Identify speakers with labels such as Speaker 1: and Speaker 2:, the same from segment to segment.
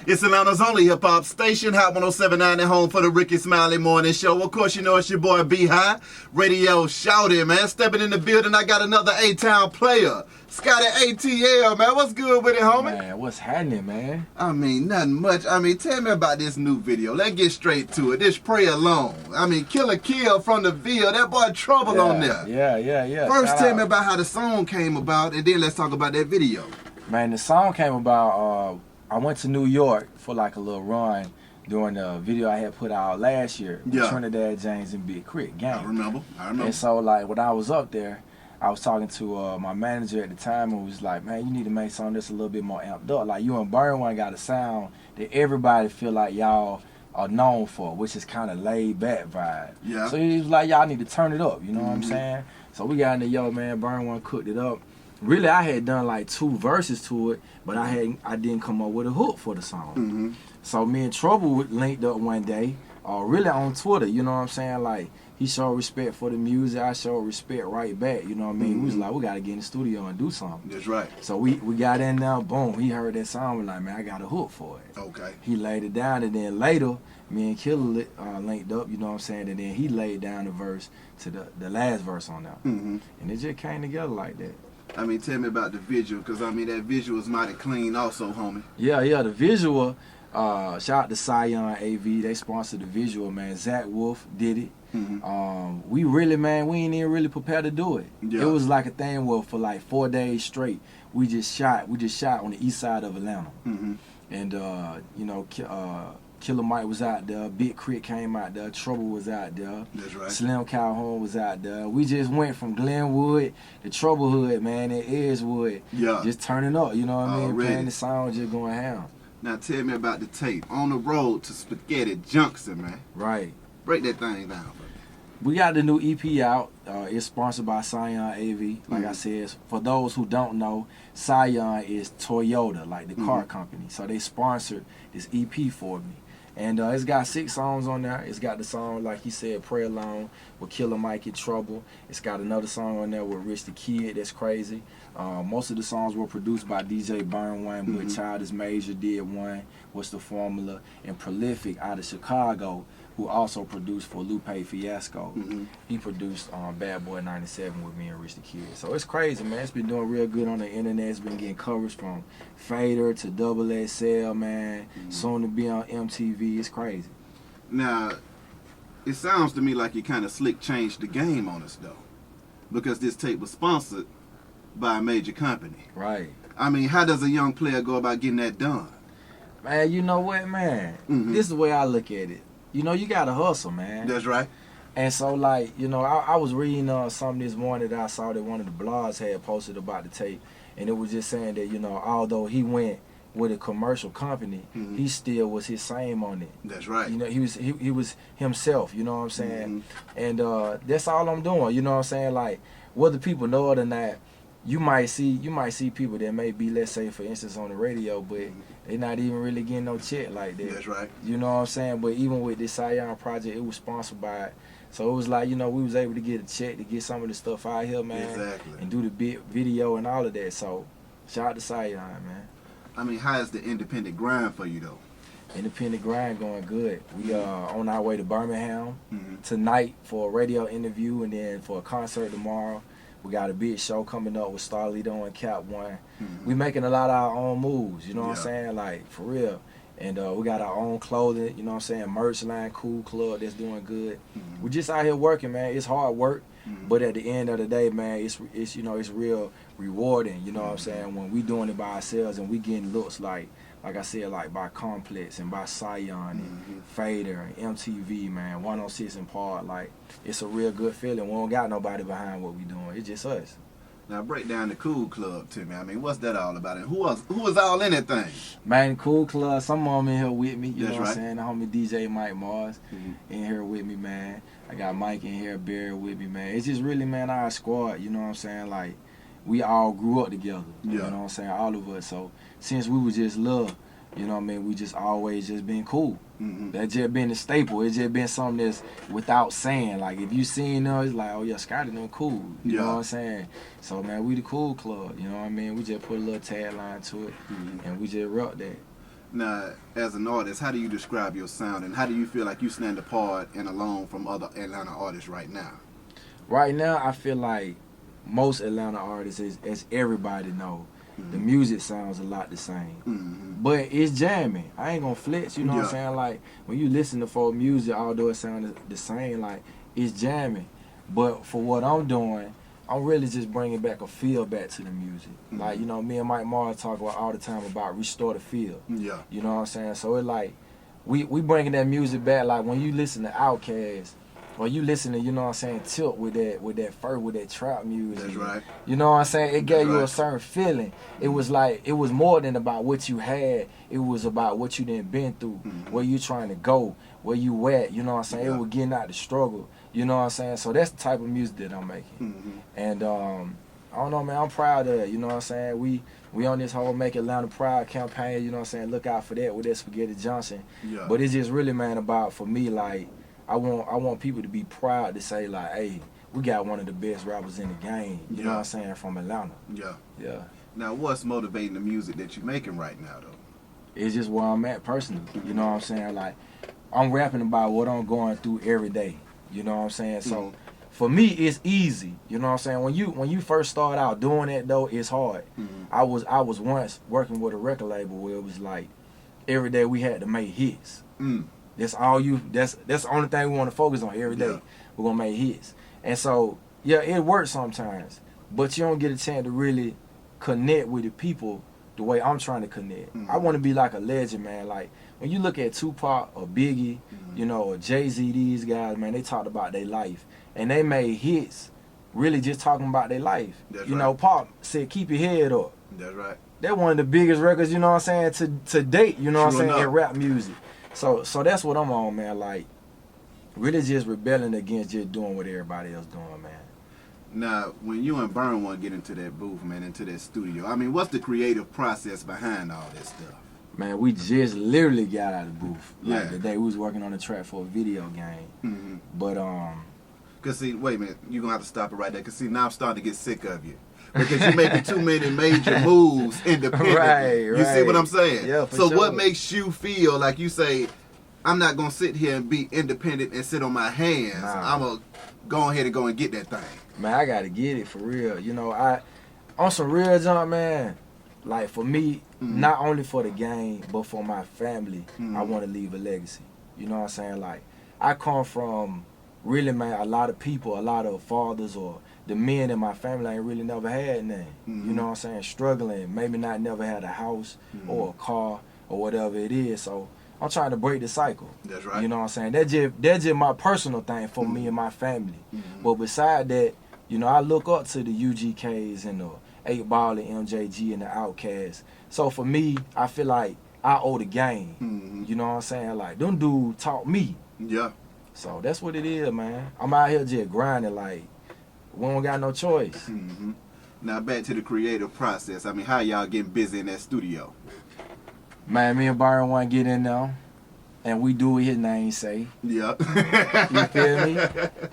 Speaker 1: It's Atlanta's only hip-hop station, Hot 107.9 at home for the Ricky Smiley Morning Show. Of course, you know it's your boy B-High, Radio Shouty, man. Stepping in the building, I got another A-Town player. Scotty ATL, man. What's good with it, homie?
Speaker 2: Man, what's happening, man?
Speaker 1: I mean, nothing much. I mean, tell me about this new video. Let's get straight to it. This Pray Alone. I mean, Killer Kill from the Ville. That boy Trouble on there.
Speaker 2: Yeah.
Speaker 1: First, tell me about how the song came about, and then let's talk about that video.
Speaker 2: Man, the song came about, I went to New York for like a little run during the video I had put out last year with Trinidad James and Big Crit Gang.
Speaker 1: I remember.
Speaker 2: And so, like, when I was up there, I was talking to my manager at the time and was like, man, you need to make something that's a little bit more amped up. Like, you and Burn One got a sound that everybody feel like y'all are known for, which is kind of laid back vibe.
Speaker 1: Yeah.
Speaker 2: So he was like, y'all need to turn it up, you know what I'm saying? So we got in the yo, man, Burn One cooked it up. Really, I had done like 2 verses to it, but I didn't come up with a hook for the song. So me and Trouble linked up one day, really on Twitter, you know what I'm saying? Like, he showed respect for the music, I showed respect right back, you know what I mean? We was like, we gotta get in the studio and do something.
Speaker 1: That's right.
Speaker 2: So we got in there, boom, he heard that song, we're like, man, I got a hook for it.
Speaker 1: Okay.
Speaker 2: He laid it down, and then later, me and Killer linked up, you know what I'm saying? And then he laid down the verse to the last verse on there. And it just came together like that.
Speaker 1: I mean, tell me about the visual, because, I mean, that visual is mighty clean also, homie.
Speaker 2: Yeah, the visual, shout out to Scion AV, they sponsored the visual, man. Zach Wolf did it. We really, man, we ain't even really prepared to do it. It was like a thing where for like 4 days straight, we just shot on the east side of Atlanta. And, you know, Killer Mike was out there, Big Crit came out there, Trouble was out there,
Speaker 1: that's right.
Speaker 2: Slim Calhoun was out there. We just went from Glenwood to Troublehood, man, and Edgewood, just turning up, you know what I mean, playing the song, just going ham.
Speaker 1: Now tell me about the tape, On the Road to Spaghetti Junction, man.
Speaker 2: Right.
Speaker 1: Break that thing down for me.
Speaker 2: We got the new EP out. It's sponsored by Scion AV. Like I said, for those who don't know, Scion is Toyota, like the car company. So they sponsored this EP for me. And it's got 6 songs on there. It's got the song, like he said, Pray Alone, with Killer Mike in Trouble. It's got another song on there with Rich the Kid, that's crazy. Most of the songs were produced by DJ Burn One, but Child is Major did one, What's the Formula, and Prolific out of Chicago, who also produced for Lupe Fiasco. He produced Bad Boy 97 with me and Rich the Kid. So it's crazy, man. It's been doing real good on the internet. It's been getting coverage from Fader to Double XL, man. Soon to be on MTV. It's crazy.
Speaker 1: Now, it sounds to me like you kind of slick changed the game on us, though. Because this tape was sponsored by a major company.
Speaker 2: Right.
Speaker 1: I mean, how does a young player go about getting that done?
Speaker 2: Man, you know what, man? This is the way I look at it. You know, you gotta hustle, man.
Speaker 1: That's right.
Speaker 2: And so, like, you know, I was reading something this morning that I saw that one of the blogs had posted about the tape, and it was just saying that, you know, although he went with a commercial company, he still was his same on it.
Speaker 1: That's right.
Speaker 2: You know, he was himself. You know what I'm saying? And that's all I'm doing. You know what I'm saying? Like, whether people know it or not, you might see people that may be, let's say, for instance, on the radio, but they're not even really getting no check like that.
Speaker 1: That's right.
Speaker 2: You know what I'm saying? But even with this Scion project, it was sponsored by it. So it was like, you know, we was able to get a check to get some of the stuff out here, man.
Speaker 1: Exactly.
Speaker 2: And do the big video and all of that. So shout out to Scion, man.
Speaker 1: I mean, how is the independent grind for you, though?
Speaker 2: Independent grind going good. We are on our way to Birmingham tonight for a radio interview, and then for a concert tomorrow. We got a big show coming up with Starlito and Cap One. We making a lot of our own moves, you know what I'm saying? Like, for real. And we got our own clothing, you know what I'm saying? Merch line, Cool Club, that's doing good. We just out here working, man. It's hard work, but at the end of the day, man, it's you know, it's real rewarding, you know what I'm saying? When we doing it by ourselves and we getting looks like I said, like by Complex and by Scion and Fader and MTV, man, 106 and Park, like, it's a real good feeling. We don't got nobody behind what we doing. It's just us.
Speaker 1: Now break down the Cool Club to me. I mean, what's that all about? And who was all in that thing?
Speaker 2: Man, Cool Club, some of them in here with me, you
Speaker 1: That's
Speaker 2: know what
Speaker 1: right.
Speaker 2: I'm saying? The homie DJ Mike Mars in here with me, man. I got Mike in here, Barry with me, man. It's just really, man, our squad, you know what I'm saying? Like, we all grew up together, you know what I'm saying? All of us. So since we was just little, you know what I mean, we just always just been cool. That just been a staple. It's just been something that's without saying. Like, if you seen us, it's like, oh yeah, Scotty done cool. You know what I'm saying? So man, we the Cool Club. You know what I mean? We just put a little tagline to it, and we just rock that.
Speaker 1: Now, as an artist, how do you describe your sound, and how do you feel like you stand apart and alone from other Atlanta artists right now?
Speaker 2: Right now, I feel like most Atlanta artists, as everybody know, the music sounds a lot the same. But it's jamming. I ain't gonna flex, you know what I'm saying? Like, when you listen to folk music, although it sounds the same, like, it's jamming. But for what I'm doing, I'm really just bringing back a feel back to the music. Like, you know, me and Mike Mars talk about all the time about restore the feel.
Speaker 1: Yeah.
Speaker 2: You know what I'm saying? So it like, we bringing that music back. Like, when you listen to Outkast, or you listen to, you know what I'm saying, Tilt with that trap music.
Speaker 1: That's right.
Speaker 2: You know what I'm saying? It gave
Speaker 1: That's
Speaker 2: you a
Speaker 1: right.
Speaker 2: certain feeling. It was like, it was more than about what you had. It was about what you done been through, where you trying to go, where you at, you know what I'm saying?
Speaker 1: Yeah.
Speaker 2: It was getting out the struggle. You know what I'm saying? So that's the type of music that I'm making. And I don't know, man, I'm proud of it. You know what I'm saying? We on this whole Make Atlanta Proud campaign, you know what I'm saying? Look out for that with that Spaghetti Johnson.
Speaker 1: Yeah.
Speaker 2: But it's just really, man, about, for me, like, I want people to be proud to say, like, hey, we got one of the best rappers in the game. You know what I'm saying? From Atlanta.
Speaker 1: Yeah.
Speaker 2: Yeah.
Speaker 1: Now, what's motivating the music that you're making right now, though?
Speaker 2: It's just where I'm at personally. You know what I'm saying? Like, I'm rapping about what I'm going through every day. You know what I'm saying? So for me, it's easy. You know what I'm saying? When you first start out doing that though, it's hard. I was once working with a record label where it was like every day we had to make hits. That's the only thing we want to focus on every day.
Speaker 1: Yeah.
Speaker 2: We're gonna make hits. And so yeah, it works sometimes, but you don't get a chance to really connect with the people the way I'm trying to connect. I want to be like a legend, man. Like, when you look at Tupac or Biggie, you know, or Jay-Z, these guys, man, they talked about their life. And they made hits really just talking about their life.
Speaker 1: That's
Speaker 2: you
Speaker 1: right.
Speaker 2: know, Pop said, keep your head up.
Speaker 1: That's right.
Speaker 2: They're one of the biggest records, you know what I'm saying, to date, you know what I'm
Speaker 1: True
Speaker 2: saying,
Speaker 1: enough.
Speaker 2: in rap music. So that's what I'm on, man. Like, really just rebelling against just doing what everybody else doing, man.
Speaker 1: Now, when you and Burn One get into that booth, man, into that studio, I mean, what's the creative process behind all this stuff?
Speaker 2: Man, we just literally got out of the booth. Like,
Speaker 1: Yeah.
Speaker 2: the day we was working on the track for a video game. But,
Speaker 1: Because, see, wait a minute, you're going to have to stop it right there. Because, see, now I'm starting to get sick of you. Because you're making too many major moves independently.
Speaker 2: Right.
Speaker 1: You see what I'm saying?
Speaker 2: Yeah, for
Speaker 1: so
Speaker 2: sure.
Speaker 1: what makes you feel like you say, I'm not going to sit here and be independent and sit on my hands.
Speaker 2: Nah.
Speaker 1: I'm going to go ahead and go and get that thing.
Speaker 2: man, I gotta get it for real. You know, on some real jump, man. Like, for me, not only for the game, but for my family, I want to leave a legacy. You know what I'm saying? Like, I come from, really, man, a lot of people, a lot of fathers or the men in my family ain't really never had nothing. You know what I'm saying? Struggling, maybe not never had a house or a car or whatever it is. So I'm trying to break the cycle.
Speaker 1: That's right.
Speaker 2: You know what I'm saying? That's just my personal thing for me and my family. But beside that, you know, I look up to the UGKs and the 8 Ball and MJG and the Outkast. So for me, I feel like I owe the game. You know what I'm saying? Like, them dudes taught me.
Speaker 1: Yeah.
Speaker 2: So that's what it is, man. I'm out here just grinding like we don't got no choice.
Speaker 1: Now back to the creative process. I mean, how y'all getting busy in that studio?
Speaker 2: Man, me and Byron want to get in there, and we do what his name say.
Speaker 1: Yeah.
Speaker 2: You feel me?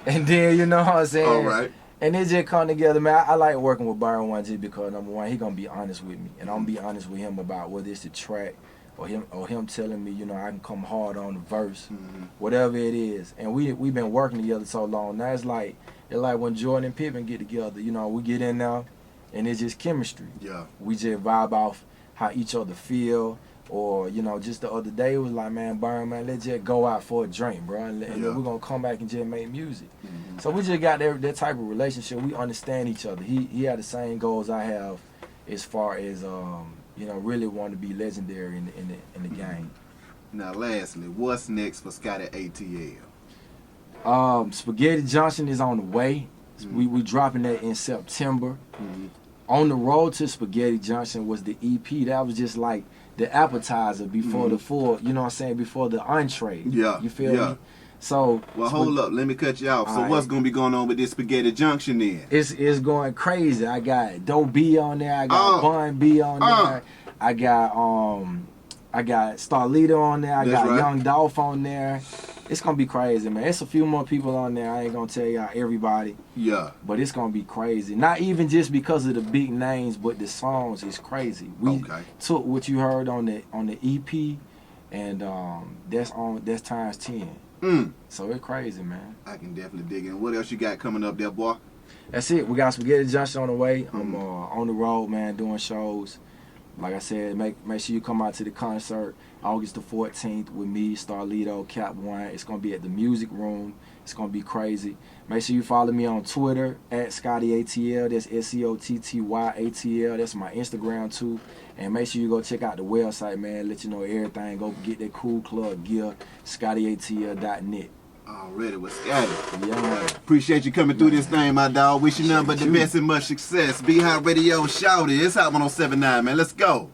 Speaker 2: And then, you know what I'm saying?
Speaker 1: All right.
Speaker 2: And it just come together, man. I like working with Byron one just because, number one, he gonna be honest with me, and I'm gonna be honest with him about whether it's the track or him telling me, you know, I can come hard on the verse, whatever it is. And we been working together so long. Now it's like when Jordan and Pippen get together, you know, we get in there, and it's just chemistry.
Speaker 1: Yeah.
Speaker 2: We just vibe off how each other feel. Or, you know, just the other day, it was like, man, Byron, man, let's just go out for a drink, bro. And then we're going to come back and just make music. So we just got that type of relationship. We understand each other. He had the same goals I have as far as, you know, really want to be legendary in the game.
Speaker 1: Now, lastly, what's next for Scotty ATL?
Speaker 2: Spaghetti Junction is on the way. We dropping that in September. On the road to Spaghetti Junction was the EP. That was just like the appetizer before the full, you know what I'm saying, before the entree.
Speaker 1: Yeah.
Speaker 2: You feel me? So
Speaker 1: well, hold up, let me cut you off. So
Speaker 2: All
Speaker 1: what's
Speaker 2: right.
Speaker 1: gonna be going on with this Spaghetti Junction then?
Speaker 2: It's going crazy. I got Doe B on there, I got Bun B on there, I got Starlita on there, I
Speaker 1: That's
Speaker 2: got
Speaker 1: right.
Speaker 2: Young Dolph on there. It's gonna be crazy, man. It's a few more people on there. I ain't gonna tell y'all everybody,
Speaker 1: Yeah.
Speaker 2: but it's gonna be crazy. Not even just because of the big names, but the songs is crazy. We took what you heard on the EP, and that's times 10. So it's crazy, man.
Speaker 1: I can definitely dig in. What else you got coming up there, boy?
Speaker 2: That's it. We got Spaghetti Junction on the way. I'm on the road, man, doing shows. Like I said, make sure you come out to the concert August the 14th with me, Starlito, Cap One. It's gonna be at the Music Room. It's gonna be crazy. Make sure you follow me on Twitter at Scotty ATL. That's SCOTTYATL. That's my Instagram too. And make sure you go check out the website, man. Let you know everything. Go get that cool club gear. ScottyATL.net.
Speaker 1: Already with Scotty.
Speaker 2: Yeah.
Speaker 1: Appreciate you coming through this thing, my dog. Wish you nothing but the best and much success. Be High Radio, shout it. It's Hot 107.9, man. Let's go.